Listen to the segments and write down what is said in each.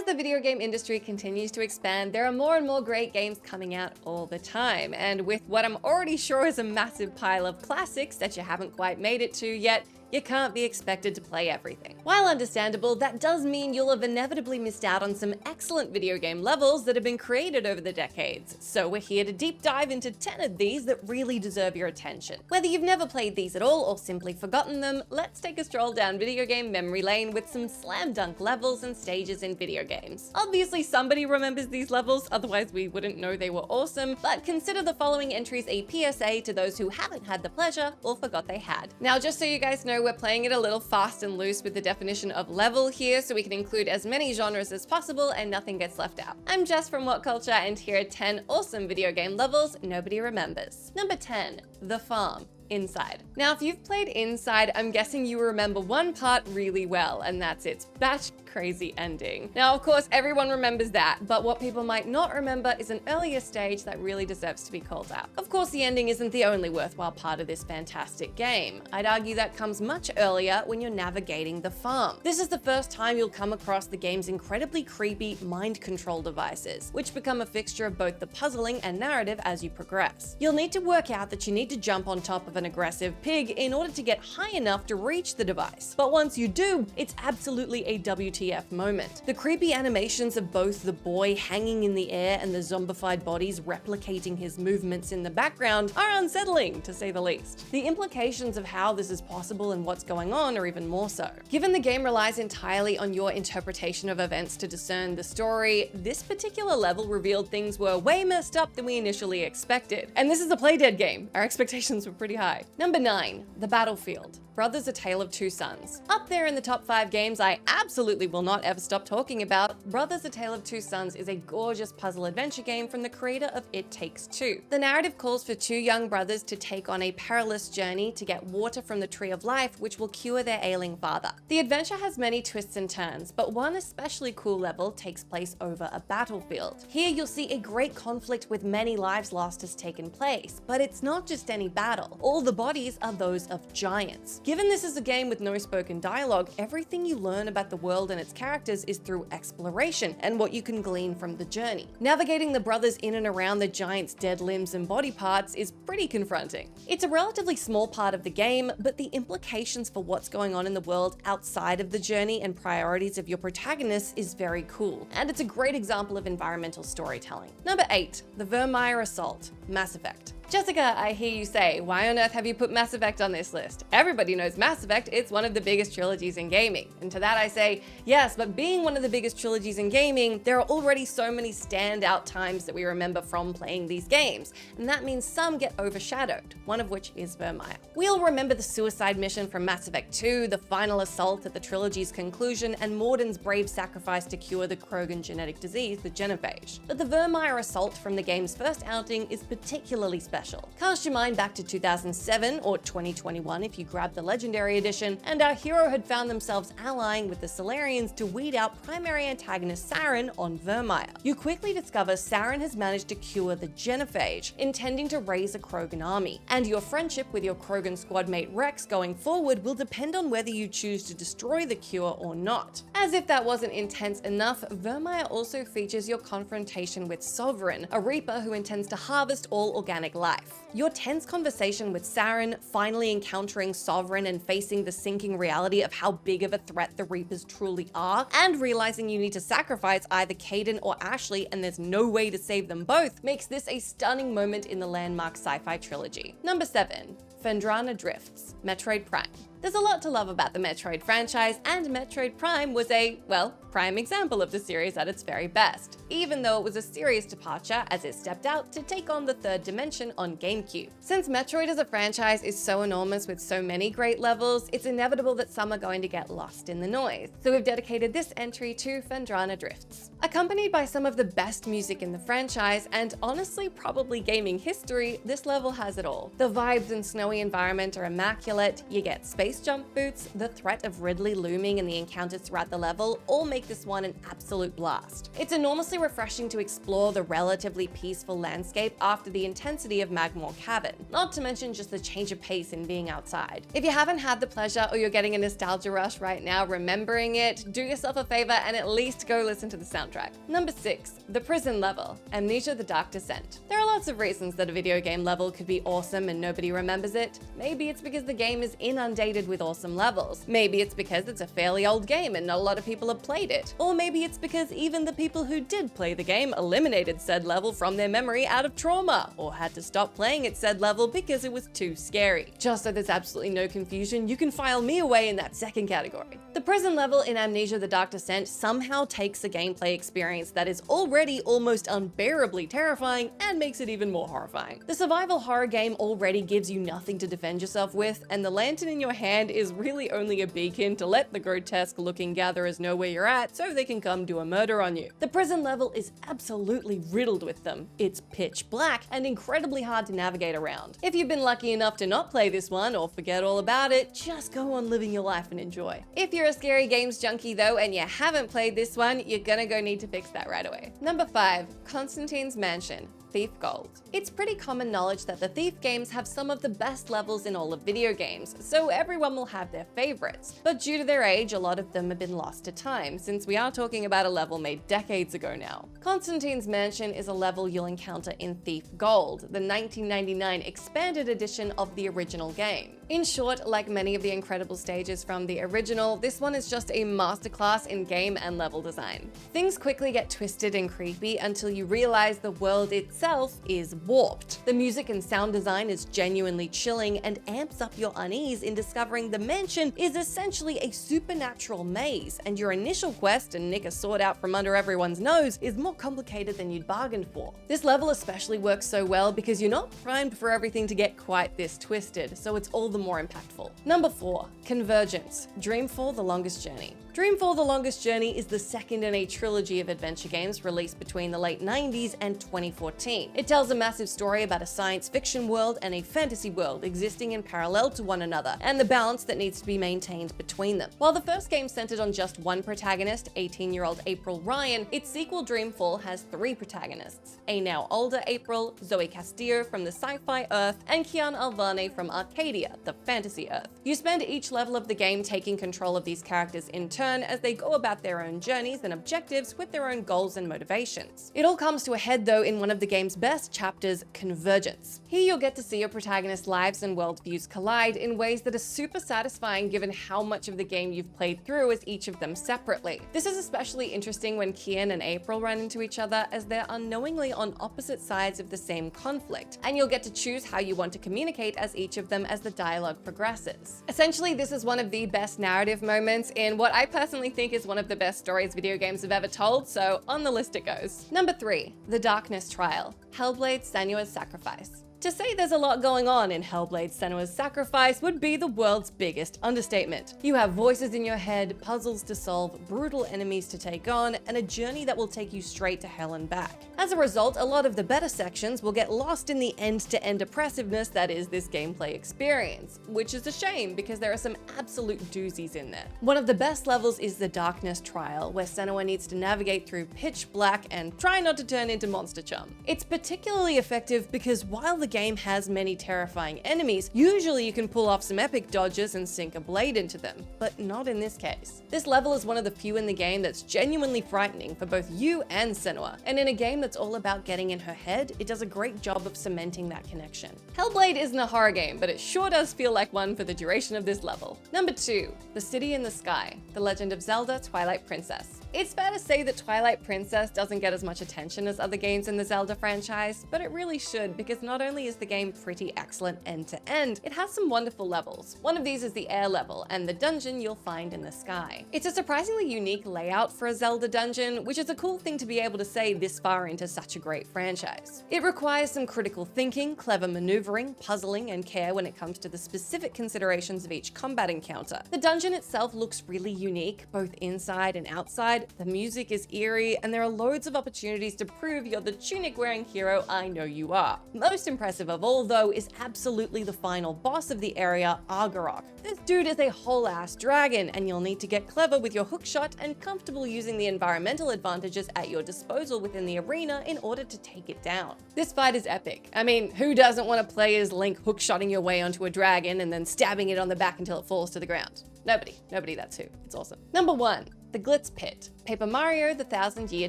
the video game industry continues to expand, there are more and more great games coming out all the time, and with what I'm already sure is a massive pile of classics that you haven't quite made it to yet, you can't be expected to play everything. While understandable, that does mean you'll have inevitably missed out on some excellent video game levels that have been created over the decades. So we're here to deep dive into 10 of these that really deserve your attention. Whether you've never played these at all or simply forgotten them, let's take a stroll down video game memory lane with some slam dunk levels and stages in video games. Obviously somebody remembers these levels, otherwise we wouldn't know they were awesome, but consider the following entries a PSA to those who haven't had the pleasure or forgot they had. Now, just so you guys know, we're playing it a little fast and loose with the definition of level here, so we can include as many genres as possible and nothing gets left out. I'm Jess from WhatCulture, and here are 10 awesome video game levels nobody remembers. Number 10, The Farm. Inside. Now, if you've played Inside, I'm guessing you remember one part really well, and that's its batch crazy ending. Now, of course, everyone remembers that, but what people might not remember is an earlier stage that really deserves to be called out. Of course, the ending isn't the only worthwhile part of this fantastic game. I'd argue that comes much earlier when you're navigating the farm. This is the first time you'll come across the game's incredibly creepy mind control devices, which become a fixture of both the puzzling and narrative as you progress. You'll need to work out that you need to jump on top of an aggressive pig in order to get high enough to reach the device. But once you do, it's absolutely a WTF moment. The creepy animations of both the boy hanging in the air and the zombified bodies replicating his movements in the background are unsettling, to say the least. The implications of how this is possible and what's going on are even more so. Given the game relies entirely on your interpretation of events to discern the story, this particular level revealed things were way messed up than we initially expected. And this is a Playdead game. Our expectations were pretty high. Number 9, The Battlefield. Brothers: A Tale of Two Sons. Up there in the top 5 games I absolutely will not ever stop talking about, Brothers: A Tale of Two Sons is a gorgeous puzzle adventure game from the creator of It Takes Two. The narrative calls for two young brothers to take on a perilous journey to get water from the Tree of Life, which will cure their ailing father. The adventure has many twists and turns, but one especially cool level takes place over a battlefield. Here you'll see a great conflict with many lives lost has taken place, but it's not just any battle. All the bodies are those of giants. Given this is a game with no spoken dialogue, everything you learn about the world and its characters is through exploration and what you can glean from the journey. Navigating the brothers in and around the giants' dead limbs and body parts is pretty confronting. It's a relatively small part of the game, but the implications for what's going on in the world outside of the journey and priorities of your protagonists is very cool, and it's a great example of environmental storytelling. Number 8, The VIRMIRE Assault, Mass Effect. Jessica, I hear you say, why on earth have you put Mass Effect on this list? Everybody knows Mass Effect, it's one of the biggest trilogies in gaming. And to that I say, yes, but being one of the biggest trilogies in gaming, there are already so many standout times that we remember from playing these games, and that means some get overshadowed, one of which is VIRMIRE. We'll remember the suicide mission from Mass Effect 2, the final assault at the trilogy's conclusion, and Morden's brave sacrifice to cure the Krogan genetic disease, the genophage. But the VIRMIRE assault from the game's first outing is particularly special. Cast your mind back to 2007 or 2021 if you grabbed the Legendary Edition, and our hero had found themselves allying with the Solarians to weed out primary antagonist Saren on VIRMIRE. You quickly discover Saren has managed to cure the genophage, intending to raise a Krogan army, and your friendship with your Krogan squad mate Rex going forward will depend on whether you choose to destroy the cure or not. As if that wasn't intense enough, VIRMIRE also features your confrontation with Sovereign, a Reaper who intends to harvest all organic life. Your tense conversation with Saren, finally encountering Sovereign and facing the sinking reality of how big of a threat the Reapers truly are, and realizing you need to sacrifice either Kaidan or Ashley and there's no way to save them both, makes this a stunning moment in the landmark sci-fi trilogy. Number 7, PHENDRANA Drifts, Metroid Prime. There's a lot to love about the Metroid franchise, and Metroid Prime was a, well, prime example of the series at its very best, even though it was a serious departure as it stepped out to take on the third dimension on GameCube. Since Metroid as a franchise is so enormous with so many great levels, it's inevitable that some are going to get lost in the noise, so we've dedicated this entry to PHENDRANA Drifts. Accompanied by some of the best music in the franchise, and honestly probably gaming history, this level has it all. The vibes and snowy environment are immaculate, you get space base jump boots, the threat of Ridley looming, and the encounters throughout the level all make this one an absolute blast. It's enormously refreshing to explore the relatively peaceful landscape after the intensity of Magmoor Cavern, not to mention just the change of pace in being outside. If you haven't had the pleasure or you're getting a nostalgia rush right now remembering it, do yourself a favor and at least go listen to the soundtrack. Number 6. The prison level, Amnesia: The Dark Descent. There are lots of reasons that a video game level could be awesome and nobody remembers it. Maybe it's because the game is inundated with awesome levels. Maybe it's because it's a fairly old game and not a lot of people have played it. Or maybe it's because even the people who did play the game eliminated said level from their memory out of trauma, or had to stop playing at said level because it was too scary. Just so there's absolutely no confusion, you can file me away in that second category. The prison level in Amnesia: The Dark Descent somehow takes a gameplay experience that is already almost unbearably terrifying and makes it even more horrifying. The survival horror game already gives you nothing to defend yourself with, and the lantern in your hand is really only a beacon to let the grotesque-looking gatherers know where you're at so they can come do a murder on you. The prison level is absolutely riddled with them. It's pitch black and incredibly hard to navigate around. If you've been lucky enough to not play this one or forget all about it, just go on living your life and enjoy. If you're a scary games junkie though and you haven't played this one, you're gonna need to fix that right away. Number 5. Constantine's Mansion, Thief Gold. It's pretty common knowledge that the Thief games have some of the best levels in all of video games, so everyone will have their favorites. But due to their age, a lot of them have been lost to time, since we are talking about a level made decades ago now. Constantine's Mansion is a level you'll encounter in Thief Gold, the 1999 expanded edition of the original game. In short, like many of the incredible stages from the original, this one is just a masterclass in game and level design. Things quickly get twisted and creepy until you realize the world itself is warped. The music and sound design is genuinely chilling and amps up your unease in discovering the mansion is essentially a supernatural maze, and your initial quest to nick a sword out from under everyone's nose is more complicated than you'd bargained for. This level especially works so well because you're not primed for everything to get quite this twisted, so it's all the more impactful. Number 4. Convergence, Dreamfall: The Longest Journey. Dreamfall: The Longest Journey is the second in a trilogy of adventure games released between the late 90s and 2014. It tells a massive story about a science fiction world and a fantasy world existing in parallel to one another, and the balance that needs to be maintained between them. While the first game centered on just one protagonist, 18-year-old April Ryan, its sequel Dreamfall has 3 protagonists: a now older April, Zoe Castillo from the sci-fi Earth, and Kian Alvane from Arcadia, the fantasy Earth. You spend each level of the game taking control of these characters in turn as they go about their own journeys and objectives with their own goals and motivations. It all comes to a head though in one of the game's best chapters, Convergence. Here you'll get to see your protagonist's lives and worldviews collide in ways that are super satisfying given how much of the game you've played through as each of them separately. This is especially interesting when Kian and April run into each other, as they're unknowingly on opposite sides of the same conflict, and you'll get to choose how you want to communicate as each of them as the dialogue progresses. Essentially, this is one of the best narrative moments in what I personally think is one of the best stories video games have ever told, so on the list it goes. Number 3. The Darkness Trial, HELLBLADE: SENUA'S Sacrifice. To say there's a lot going on in HELLBLADE: SENUA'S Sacrifice would be the world's biggest understatement. You have voices in your head, puzzles to solve, brutal enemies to take on, and a journey that will take you straight to hell and back. As a result, a lot of the better sections will get lost in the end-to-end oppressiveness that is this gameplay experience, which is a shame because there are some absolute doozies in there. One of the best levels is the Darkness Trial, where Senua needs to navigate through pitch black and try not to turn into Monster Chum. It's particularly effective because while the game has many terrifying enemies, usually you can pull off some epic dodges and sink a blade into them, but not in this case. This level is one of the few in the game that's genuinely frightening for both you and Senua, and in a game that's all about getting in her head, it does a great job of cementing that connection. HELLBLADE isn't a horror game, but it sure does feel like one for the duration of this level. Number 2. The City in the Sky, The Legend of Zelda: Twilight Princess. It's fair to say that Twilight Princess doesn't get as much attention as other games in the Zelda franchise, but it really should, because not only is the game pretty excellent end to end, it has some wonderful levels. One of these is the air level, and the dungeon you'll find in the sky. It's a surprisingly unique layout for a Zelda dungeon, which is a cool thing to be able to say this far into such a great franchise. It requires some critical thinking, clever maneuvering, puzzling, and care when it comes to the specific considerations of each combat encounter. The dungeon itself looks really unique, both inside and outside, wide, the music is eerie, and there are loads of opportunities to prove you're the tunic-wearing hero I know you are. Most impressive of all, though, is absolutely the final boss of the area, Argarok. This dude is a whole-ass dragon, and you'll need to get clever with your hookshot and comfortable using the environmental advantages at your disposal within the arena in order to take it down. This fight is epic. I mean, who doesn't want to play as Link hookshotting your way onto a dragon and then stabbing it on the back until it falls to the ground? Nobody, that's who. It's awesome. Number 1. The Glitz Pit, Paper Mario: The Thousand-Year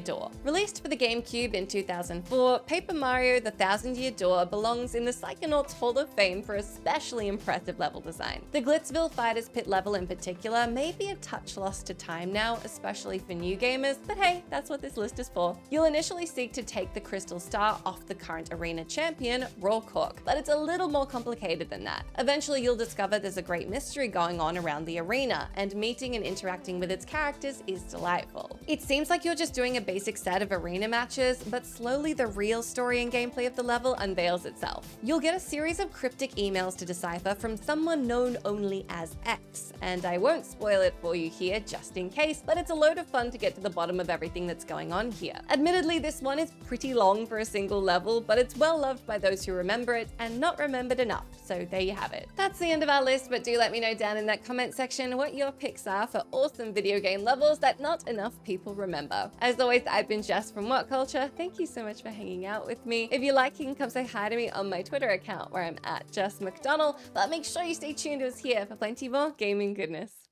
Door. Released for the GameCube in 2004, Paper Mario: The Thousand-Year Door belongs in the Psychonauts Hall of Fame for especially impressive level design. The Glitzville Fighters Pit level in particular may be a touch lost to time now, especially for new gamers, but hey, that's what this list is for. You'll initially seek to take the Crystal Star off the current arena champion, Rawkork, but it's a little more complicated than that. Eventually, you'll discover there's a great mystery going on around the arena, and meeting and interacting with its characters is delightful. It seems like you're just doing a basic set of arena matches, but slowly the real story and gameplay of the level unveils itself. You'll get a series of cryptic emails to decipher from someone known only as X, and I won't spoil it for you here just in case, but it's a load of fun to get to the bottom of everything that's going on here. Admittedly, this one is pretty long for a single level, but it's well loved by those who remember it and not remembered enough, so there you have it. That's the end of our list, but do let me know down in that comment section what your picks are for awesome video game levels that not enough people remember. As always, I've been Jess from WhatCulture. Thank you so much for hanging out with me. If you like, you can come say hi to me on my Twitter account where I'm at Jess McDonald, but make sure you stay tuned to us here for plenty more gaming goodness.